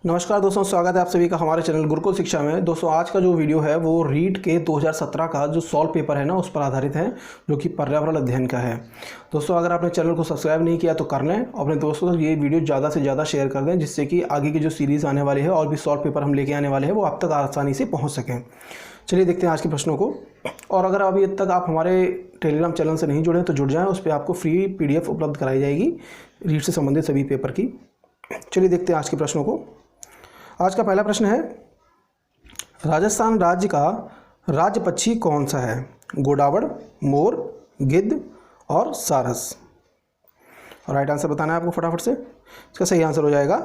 नमस्कार दोस्तों, स्वागत है आप सभी का हमारे चैनल गुरुकुल शिक्षा में। दोस्तों आज का जो वीडियो है वो रीट के 2017 का जो सॉल्व पेपर है ना उस पर आधारित है, जो कि पर्यावरण अध्ययन का है। दोस्तों अगर आपने चैनल को सब्सक्राइब नहीं किया तो कर लें, अपने दोस्तों तक ये वीडियो ज़्यादा से ज़्यादा शेयर कर दें, जिससे कि आगे की जो सीरीज़ आने वाली है और भी सॉल्व पेपर हम लेके आने वाले हैं वो आप तक आसानी से पहुँच सकें। चलिए देखते हैं आज के प्रश्नों को। और अगर अभी तक आप हमारे टेलीग्राम चैनल से नहीं जुड़े तो जुड़ जाएँ, उस पर आपको फ्री PDF उपलब्ध कराई जाएगी रीट से संबंधित सभी पेपर की। चलिए देखते हैं आज के प्रश्नों को। आज का पहला प्रश्न है, राजस्थान राज्य का राज्य पक्षी कौन सा है? गोडावड़, मोर, गिद्ध और सारस। और राइट आंसर बताना है आपको फटाफट से। इसका सही आंसर हो जाएगा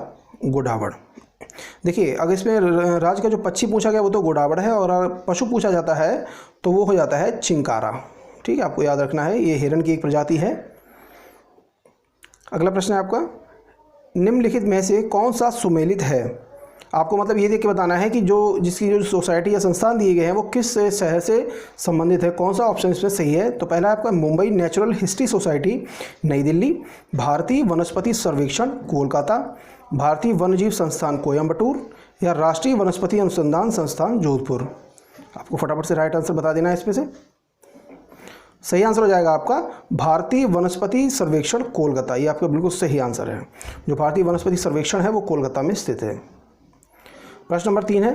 गोडावड़। देखिए अगर इसमें राज्य का जो पक्षी पूछा गया वो तो गोडावड़ है, और पशु पूछा जाता है तो वो हो जाता है चिंकारा। ठीक है, आपको याद रखना है, ये हिरण की एक प्रजाति है। अगला प्रश्न है आपका, निम्नलिखित में से कौन सा सुमेलित है? आपको मतलब ये देख के बताना है कि जिसकी जो सोसाइटी या संस्थान दिए गए हैं वो किस शहर से संबंधित है। कौन सा ऑप्शन इसमें सही है? तो पहला आपका मुंबई नेचुरल हिस्ट्री सोसाइटी नई दिल्ली, भारतीय वनस्पति सर्वेक्षण कोलकाता, भारतीय वन्यजीव संस्थान कोयम्बटूर या राष्ट्रीय वनस्पति अनुसंधान संस्थान जोधपुर। आपको फटाफट से राइट आंसर बता देना है इसमें से। सही आंसर हो जाएगा आपका भारतीय वनस्पति सर्वेक्षण कोलकाता। ये आपका बिल्कुल सही आंसर है। जो भारतीय वनस्पति सर्वेक्षण है वो कोलकाता में स्थित है। प्रश्न नंबर 3 है,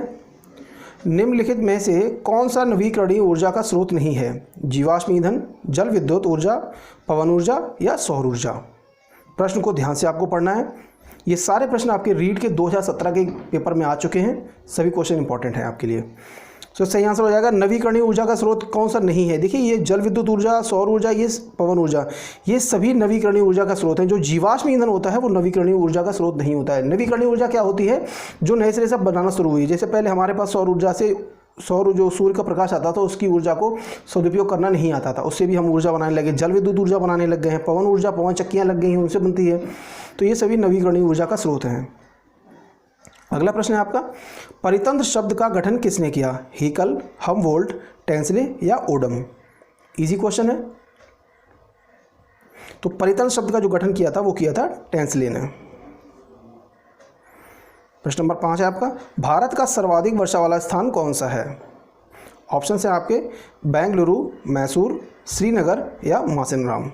निम्नलिखित में से कौन सा नवीकरणीय ऊर्जा का स्रोत नहीं है? जीवाश्म ईंधन, जल विद्युत ऊर्जा, पवन ऊर्जा या सौर ऊर्जा। प्रश्न को ध्यान से आपको पढ़ना है। ये सारे प्रश्न आपके रीट के 2017 के पेपर में आ चुके हैं। सभी क्वेश्चन इंपॉर्टेंट हैं आपके लिए। तो सही आंसर हो जाएगा नवीकरणीय ऊर्जा का स्रोत कौन सा नहीं है। देखिए ये जल विद्युत ऊर्जा, सौर ऊर्जा, ये पवन ऊर्जा, ये सभी नवीकरणीय ऊर्जा का स्रोत हैं। जो जीवाश्म ईंधन होता है वो नवीकरणीय ऊर्जा का स्रोत नहीं होता है। नवीकरणीय ऊर्जा क्या होती है? जो नए सिरे से बनाना शुरू हुई। जैसे पहले हमारे पास सौर ऊर्जा से जो सूर्य का प्रकाश आता था उसकी ऊर्जा को सदुपयोग करना नहीं आता था, उससे भी हम ऊर्जा बनाने लगे। जल विद्युत ऊर्जा बनाने लग गए हैं, पवन ऊर्जा, पवन चक्कियाँ लग गई हैं, उनसे बनती है। तो ये सभी नवीकरणीय ऊर्जा का स्रोत हैं। अगला प्रश्न है आपका, परितंत्र शब्द का गठन किसने किया? हीकल, हमवोल्ट, टेंसले या ओडम। इजी क्वेश्चन है। तो परितंत्र शब्द का जो गठन किया था वो किया था टेंसले ने। प्रश्न नंबर 5 है आपका, भारत का सर्वाधिक वर्षा वाला स्थान कौन सा है? ऑप्शन है आपके बेंगलुरु, मैसूर, श्रीनगर या मासेनराम।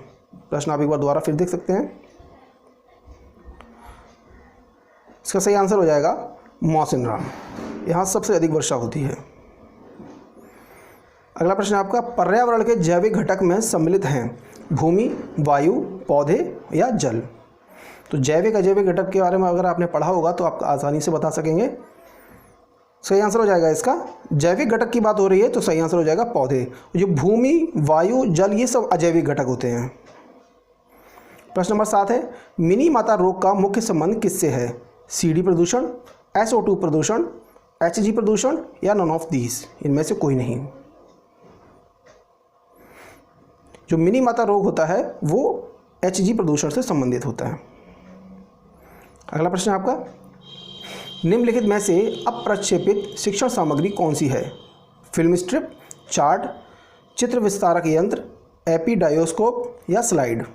प्रश्न आप एक बार दोबारा फिर देख सकते हैं। इसका सही आंसर हो जाएगा मौसिनराम। यहाँ सबसे अधिक वर्षा होती है। अगला प्रश्न आपका, पर्यावरण के जैविक घटक में सम्मिलित हैं भूमि, वायु, पौधे या जल। तो जैविक अजैविक घटक के बारे में अगर आपने पढ़ा होगा तो आप आसानी से बता सकेंगे। सही आंसर हो जाएगा इसका, जैविक घटक की बात हो रही है तो सही आंसर हो जाएगा पौधे। जो भूमि, वायु, जल, ये सब अजैविक घटक होते हैं। प्रश्न नंबर 7 है, मिनी माता रोग का मुख्य संबंध किससे है? CD प्रदूषण, SO2 प्रदूषण, HG प्रदूषण या नॉन ऑफ दीज। इनमें से कोई नहीं। जो मिनी माता रोग होता है वो HG प्रदूषण से संबंधित होता है। अगला प्रश्न आपका, निम्नलिखित में से अप्रक्षेपित शिक्षण सामग्री कौन सी है? फिल्म स्ट्रिप, चार्ट, चित्र विस्तारक यंत्र, एपीडायोस्कोप या स्लाइड।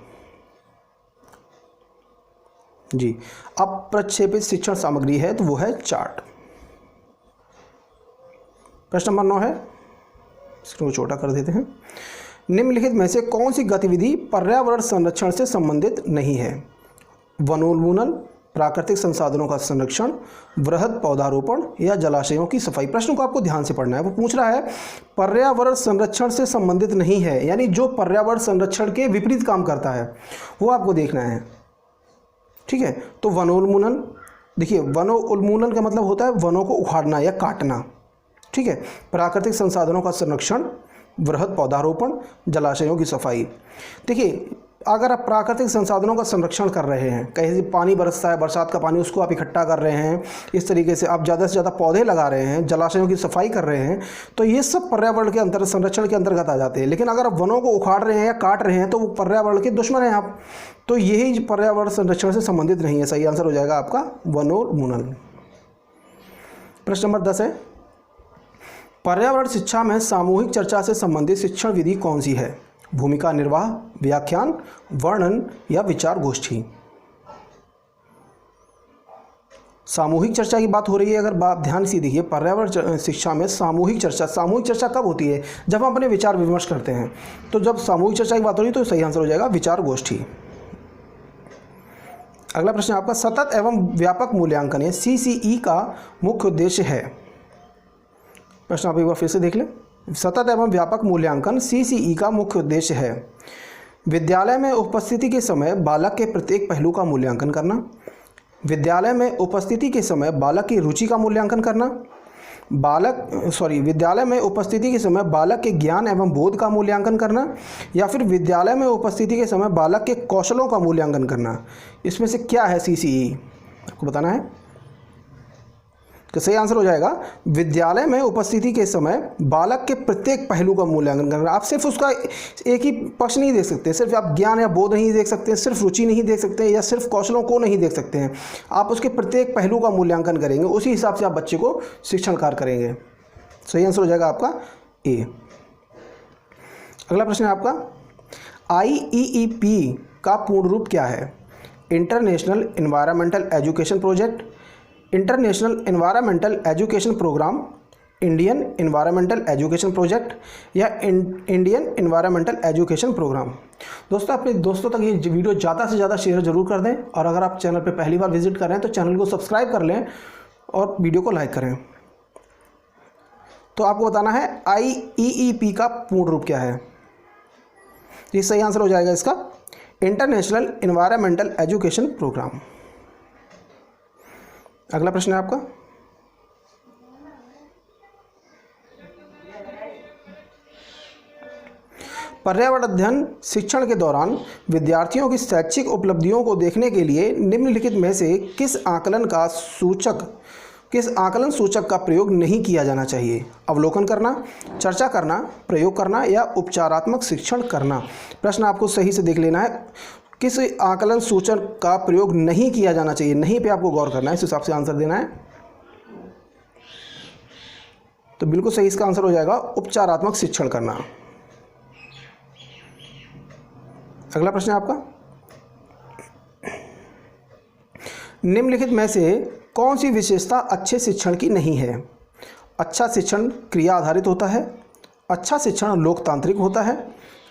जी, अप्रक्षेपित शिक्षण सामग्री है तो वो है चार्ट। प्रश्न नंबर 9 है, इसको छोटा कर देते हैं। निम्नलिखित में से कौन सी गतिविधि पर्यावरण संरक्षण से संबंधित नहीं है? वनोन्मूलन, प्राकृतिक संसाधनों का संरक्षण, वृहद पौधारोपण या जलाशयों की सफाई। प्रश्न को आपको ध्यान से पढ़ना है। वो पूछ रहा है पर्यावरण संरक्षण से संबंधित नहीं है, यानी जो पर्यावरण संरक्षण के विपरीत काम करता है वो आपको देखना है। ठीक है, तो वनोन्मूलन, देखिए वनोन्मूलन का मतलब होता है वनों को उखाड़ना या काटना। ठीक है, प्राकृतिक संसाधनों का संरक्षण, वृहद पौधारोपण, जलाशयों की सफाई। देखिए अगर आप प्राकृतिक संसाधनों का संरक्षण कर रहे हैं, कहीं से पानी बरसता है, बरसात का पानी, उसको आप इकट्ठा कर रहे हैं, इस तरीके से आप ज़्यादा से ज़्यादा पौधे लगा रहे हैं, जलाशयों की सफाई कर रहे हैं, तो ये सब पर्यावरण के अंतर्गत, संरक्षण के अंतर्गत आ जाते हैं। लेकिन अगर आप वनों को उखाड़ रहे हैं या काट रहे हैं तो वो पर्यावरण के दुश्मन हैं आप। तो यही पर्यावरण संरक्षण से संबंधित नहीं है। सही आंसर हो जाएगा आपका वनोन्मूलन। प्रश्न नंबर 10 है, पर्यावरण शिक्षा में सामूहिक चर्चा से संबंधित शिक्षण विधि कौन सी है? भूमिका निर्वाह, व्याख्यान, वर्णन या विचार गोष्ठी। सामूहिक चर्चा की बात हो रही है। अगर बात ध्यान से देखिए, पर्यावरण शिक्षा में सामूहिक चर्चा कब होती है? जब हम अपने विचार विमर्श करते हैं। तो जब सामूहिक चर्चा की बात हो रही है तो सही आंसर हो जाएगा विचार गोष्ठी। अगला प्रश्न आपका, सतत एवं व्यापक मूल्यांकन या CCE का मुख्य उद्देश्य है। प्रश्न आप एक बार फिर से देख लें। सतत एवं व्यापक मूल्यांकन CCE का मुख्य उद्देश्य है विद्यालय में उपस्थिति के समय बालक के प्रत्येक पहलू का मूल्यांकन करना, विद्यालय में उपस्थिति के समय बालक की रुचि का मूल्यांकन करना, विद्यालय में उपस्थिति के समय बालक के ज्ञान एवं बोध का मूल्यांकन करना, या फिर विद्यालय में उपस्थिति के समय बालक के कौशलों का मूल्यांकन करना। इसमें से क्या है CCE? आपको बताना है। तो सही आंसर हो जाएगा विद्यालय में उपस्थिति के समय बालक के प्रत्येक पहलू का मूल्यांकन करना। आप सिर्फ उसका एक ही पक्ष नहीं देख सकते, सिर्फ आप ज्ञान या बोध नहीं देख सकते, सिर्फ रुचि नहीं देख सकते, या सिर्फ कौशलों को नहीं देख सकते हैं। आप उसके प्रत्येक पहलू का मूल्यांकन करेंगे, उसी हिसाब से आप बच्चे को शिक्षण कार्य करेंगे। सही आंसर हो जाएगा आपका A। अगला प्रश्न है आपका, IEEP का पूर्ण रूप क्या है? International environmental education project, international environmental education programme, Indian environmental education project, या इंडियन एनवायरमेंटल एजुकेशन प्रोग्राम। दोस्तों, अपने दोस्तों तक ये वीडियो ज़्यादा से ज़्यादा शेयर जरूर कर दें, और अगर आप चैनल पे पहली बार विजिट कर रहे हैं तो चैनल को सब्सक्राइब कर लें और वीडियो को लाइक करें। तो आपको बताना है IEEP का पूर्ण रूप क्या है। ये सही आंसर हो जाएगा इसका इंटरनेशनल एनवायरमेंटल एजुकेशन प्रोग्राम। अगला प्रश्न है आपका, पर्यावरण अध्ययन शिक्षण के दौरान विद्यार्थियों की शैक्षिक उपलब्धियों को देखने के लिए निम्नलिखित में से किस आकलन सूचक का प्रयोग नहीं किया जाना चाहिए? अवलोकन करना, चर्चा करना, प्रयोग करना, या उपचारात्मक शिक्षण करना। प्रश्न आपको सही से देख लेना है, किस आकलन सूचक का प्रयोग नहीं किया जाना चाहिए, नहीं पे आपको गौर करना है, इस हिसाब से आंसर देना है। तो बिल्कुल सही इसका आंसर हो जाएगा उपचारात्मक शिक्षण करना। अगला प्रश्न है आपका, निम्नलिखित में से कौन सी विशेषता अच्छे शिक्षण की नहीं है? अच्छा शिक्षण क्रिया आधारित होता है, अच्छा शिक्षण लोकतांत्रिक होता है,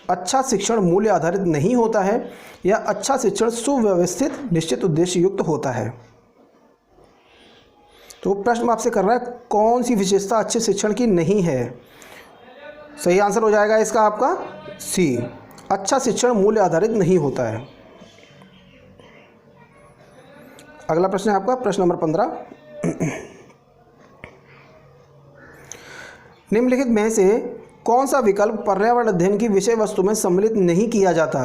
अच्छा शिक्षण मूल्य आधारित नहीं होता है, या अच्छा शिक्षण सुव्यवस्थित निश्चित उद्देश्य युक्त होता है। तो प्रश्न आपसे कर रहा है कौन सी विशेषता अच्छे शिक्षण की नहीं है। सही आंसर हो जाएगा इसका आपका C, अच्छा शिक्षण मूल्य आधारित नहीं होता है। अगला प्रश्न है आपका प्रश्न नंबर 15, निम्नलिखित में से कौन सा विकल्प पर्यावरण अध्ययन की विषय वस्तु में सम्मिलित नहीं किया जाता?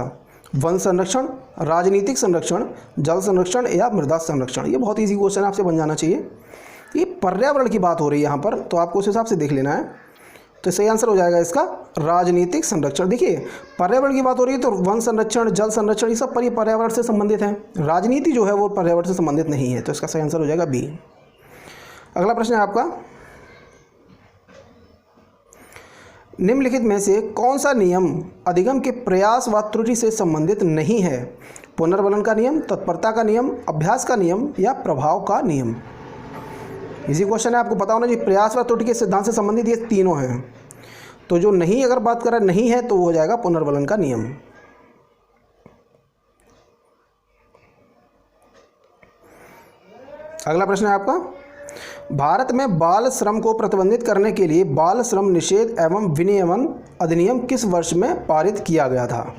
वन संरक्षण, राजनीतिक संरक्षण, जल संरक्षण, या मृदा संरक्षण। ये बहुत इजी क्वेश्चन आपसे बन जाना चाहिए। ये पर्यावरण की बात हो रही है यहाँ पर, तो आपको उस हिसाब से देख लेना है। तो सही आंसर हो जाएगा इसका राजनीतिक संरक्षण। देखिए, पर्यावरण की बात हो रही है तो वन संरक्षण, जल संरक्षण, ये सब पर्यावरण से संबंधित है। राजनीति जो है वो पर्यावरण से संबंधित नहीं है, तो इसका सही आंसर हो जाएगा B। अगला प्रश्न है आपका, निम्नलिखित में से कौन सा नियम अधिगम के प्रयास व त्रुटि से संबंधित नहीं है? पुनर्वलन का नियम, तत्परता का नियम, अभ्यास का नियम, या प्रभाव का नियम। इसी क्वेश्चन है, आपको पता होना चाहिए प्रयास व त्रुटि के सिद्धांत से संबंधित ये तीनों हैं। तो जो नहीं अगर बात करें नहीं है तो वो हो जाएगा पुनर्वलन का नियम। अगला प्रश्न है आपका, भारत में बाल श्रम को प्रतिबंधित करने के लिए बाल श्रम निषेध एवं विनियमन अधिनियम किस वर्ष में पारित किया गया था?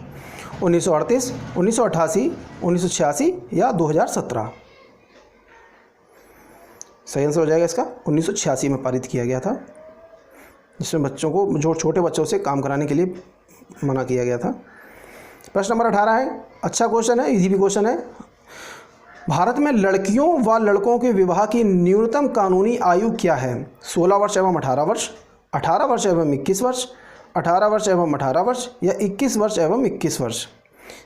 1938, 1988, 1986, या 2017। सही आंसर हो जाएगा इसका 1986 में पारित किया गया था, जिसमें बच्चों को, जो छोटे बच्चों से काम कराने के लिए मना किया गया था। प्रश्न नंबर 18 है, अच्छा क्वेश्चन है, इजी भी क्वेश्चन है। भारत में लड़कियों व लड़कों के विवाह की न्यूनतम कानूनी आयु क्या है? 16 वर्ष एवं 18 वर्ष, 18 वर्ष एवं 21 वर्ष, 18 वर्ष एवं 18 वर्ष, या 21 वर्ष एवं 21 वर्ष।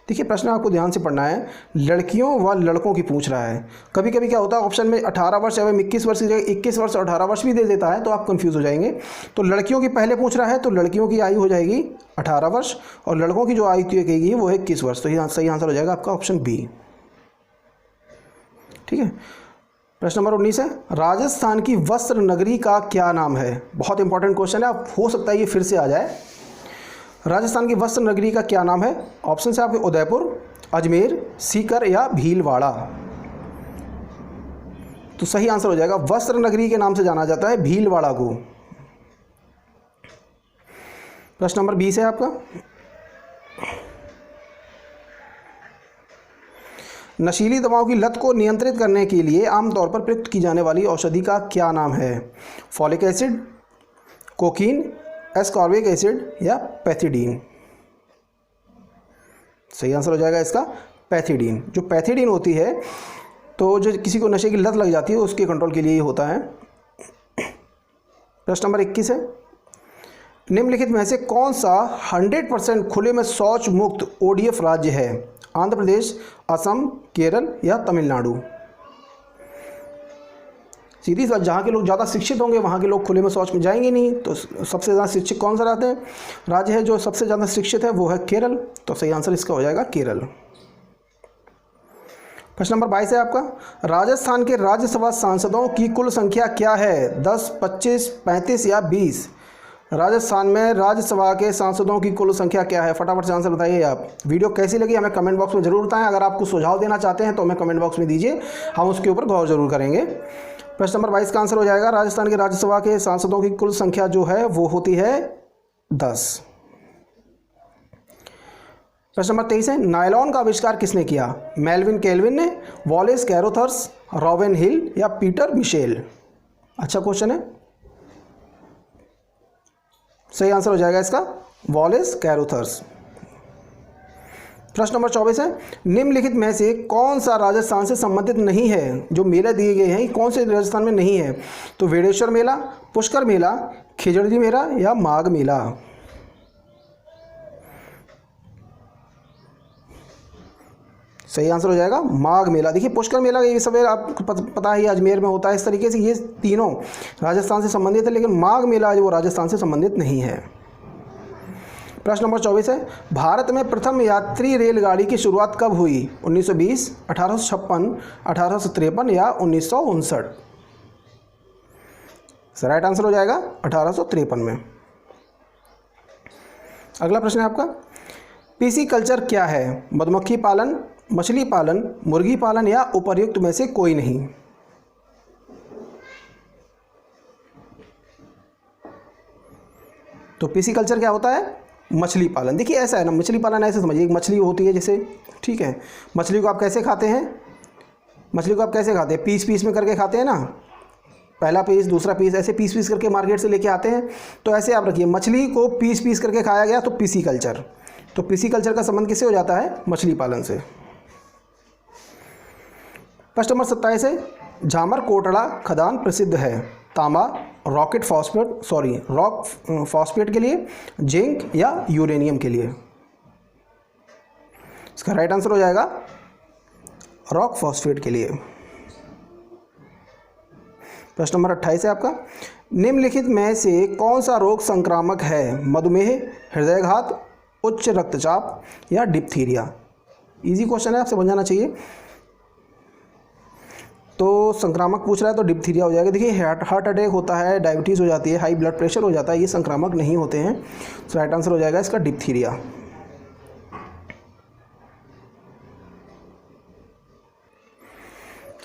देखिए, प्रश्न आपको ध्यान से पढ़ना है, लड़कियों व लड़कों की पूछ रहा है। कभी कभी क्या होता है, ऑप्शन में 18 वर्ष एवं 21 वर्ष की जगह 21 वर्ष और 18 वर्ष भी दे देता है, तो आप कंफ्यूज हो जाएंगे। तो लड़कियों की पहले पूछ रहा है, तो लड़कियों की आयु हो जाएगी 18 वर्ष, और लड़कों की जो आयु कहेगी वो है 21 वर्ष। तो सही आंसर हो जाएगा आपका ऑप्शन B। ठीक है, प्रश्न नंबर 19 है, राजस्थान की वस्त्र नगरी का क्या नाम है? बहुत इंपॉर्टेंट क्वेश्चन है, अब हो सकता है ये फिर से आ जाए। राजस्थान की वस्त्र नगरी का क्या नाम है? ऑप्शन है आपके उदयपुर, अजमेर, सीकर या भीलवाड़ा। तो सही आंसर हो जाएगा, वस्त्र नगरी के नाम से जाना जाता है भीलवाड़ा को। प्रश्न नंबर 20 है आपका, नशीली दवाओं की लत को नियंत्रित करने के लिए आमतौर पर प्रयुक्त की जाने वाली औषधि का क्या नाम है? Folic acid, cocaine, ascorbic acid या पैथिडीन। सही आंसर हो जाएगा इसका पैथिडीन। जो पैथिडीन होती है तो जो किसी को नशे की लत लग जाती है उसके कंट्रोल के लिए ही होता है। प्रश्न नंबर 21 है, निम्नलिखित में से कौन सा 100% खुले में शौच मुक्त ODF राज्य है? आंध्र प्रदेश, असम, केरल या तमिलनाडु। सीधी बात, जहाँ के लोग ज़्यादा शिक्षित होंगे वहाँ के लोग खुले में शौच में जाएंगे नहीं, तो सबसे ज़्यादा शिक्षित कौन सा रहते हैं? राज्य है जो सबसे ज़्यादा शिक्षित है वो है केरल। तो सही आंसर इसका हो जाएगा केरल। प्रश्न नंबर 22 है आपका, राजस्थान के राज्यसभा सांसदों की कुल संख्या क्या है? 10, 25, 35 या 20। राजस्थान में राज्यसभा के सांसदों की कुल संख्या क्या है? फटाफट से आंसर बताइए आप। वीडियो कैसी लगी हमें कमेंट बॉक्स में ज़रूर बताएं। अगर आपको सुझाव देना चाहते हैं तो हमें कमेंट बॉक्स में दीजिए, हम उसके ऊपर गौर जरूर करेंगे। प्रश्न नंबर 22 का आंसर हो जाएगा, राजस्थान के राज्यसभा के सांसदों की कुल संख्या जो है वो होती है 10। प्रश्न नंबर 23 है, नायलॉन का आविष्कार किसने किया? मेल्विन केल्विन ने, वॉलेस कैरोथर्स, रॉबिन हिल या पीटर मिशेल। अच्छा क्वेश्चन है, सही आंसर हो जाएगा इसका वॉलेस कैरोथर्स। प्रश्न नंबर 24 है, निम्नलिखित में से कौन सा राजस्थान से संबंधित नहीं है? जो मेले दिए गए हैं कौन से राजस्थान में नहीं है? तो वेडेश्वर मेला, पुष्कर मेला, खिजड़ी मेला या माघ मेला। सही आंसर हो जाएगा माघ मेला। देखिए पुष्कर मेला ये सब आपको पता है अजमेर में होता है। इस तरीके से ये तीनों राजस्थान से संबंधित है, लेकिन माघ मेला जो वो राजस्थान से संबंधित नहीं है। प्रश्न नंबर 24 है, भारत में प्रथम यात्री रेलगाड़ी की शुरुआत कब हुई? 1920, 1856, 1853 या 1959। राइट आंसर हो जाएगा 1853 में। अगला प्रश्न है आपका, पीसी कल्चर क्या है? मधुमक्खी पालन, मछली पालन, मुर्गी पालन या उपर्युक्त में से कोई नहीं। तो पीसी कल्चर क्या होता है? मछली पालन। देखिए ऐसा है ना, मछली पालन ऐसे समझिए, एक मछली होती है जैसे, ठीक है, मछली को आप कैसे खाते हैं? मछली को आप कैसे खाते हैं? पीस पीस में करके खाते हैं ना, पहला पीस दूसरा पीस, ऐसे पीस पीस करके मार्केट से लेके आते हैं। तो ऐसे आप रखिए, मछली को पीस पीस करके खाया गया तो पीसी कल्चर। तो पीसी कल्चर का संबंध किससे हो जाता है? मछली पालन से। प्रश्न नंबर 27 है, झामर कोटड़ा खदान प्रसिद्ध है? तांबा, रॉक फॉस्फेट के लिए, जिंक या यूरेनियम के लिए। इसका राइट आंसर हो जाएगा रॉक फॉस्फेट के लिए। प्रश्न नंबर 28 है आपका, निम्नलिखित में से कौन सा रोग संक्रामक है? मधुमेह, हृदयघात, उच्च रक्तचाप या डिप्थीरिया। इजी क्वेश्चन है, आपसे बन जाना चाहिए। तो संक्रामक पूछ रहा है तो डिप्थीरिया हो जाएगा। देखिए हार्ट अटैक होता है, डायबिटीज़ हो जाती है, हाई ब्लड प्रेशर हो जाता है, ये संक्रामक नहीं होते हैं। तो राइट आंसर हो जाएगा इसका डिप्थीरिया।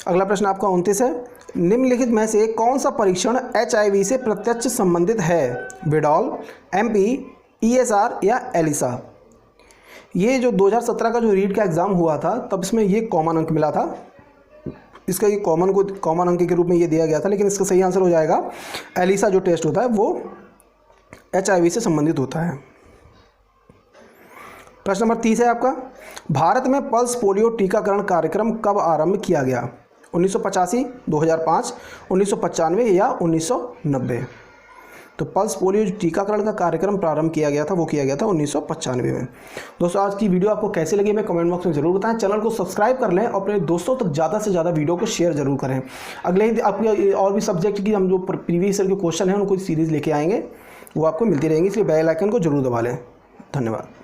अगला प्रश्न आपका 29 है, निम्नलिखित में से कौन सा परीक्षण HIV से प्रत्यक्ष संबंधित है? विडॉल, MP, ESR या एलिसा। ये जो 2017 का जो रीट का एग्ज़ाम हुआ था तब इसमें ये कॉमन अंक मिला था, इसका ये कॉमन अंक के रूप में ये दिया गया था, लेकिन इसका सही आंसर हो जाएगा एलिसा। जो टेस्ट होता है वो HIV से संबंधित होता है। प्रश्न नंबर 30 है आपका, भारत में पल्स पोलियो टीकाकरण कार्यक्रम कब आरंभ किया गया? 1985, 2005, 1995 या 1990। तो पल्स पोलियो टीकाकरण का कार्यक्रम प्रारंभ किया गया था वो किया गया था 1995 में। दोस्तों आज की वीडियो आपको कैसी लगी हमें कमेंट बॉक्स में ज़रूर बताएं। चैनल को सब्सक्राइब कर लें और अपने दोस्तों तक ज़्यादा से ज़्यादा वीडियो को शेयर जरूर करें। अगले ही आपके और भी सब्जेक्ट की हम जो प्रीवियस ईयर के क्वेश्चन हैं उनको सीरीज़ लेके आएंगे, वो आपको मिलती रहेंगी, इसलिए बेल आइकन को जरूर दबा लें। धन्यवाद।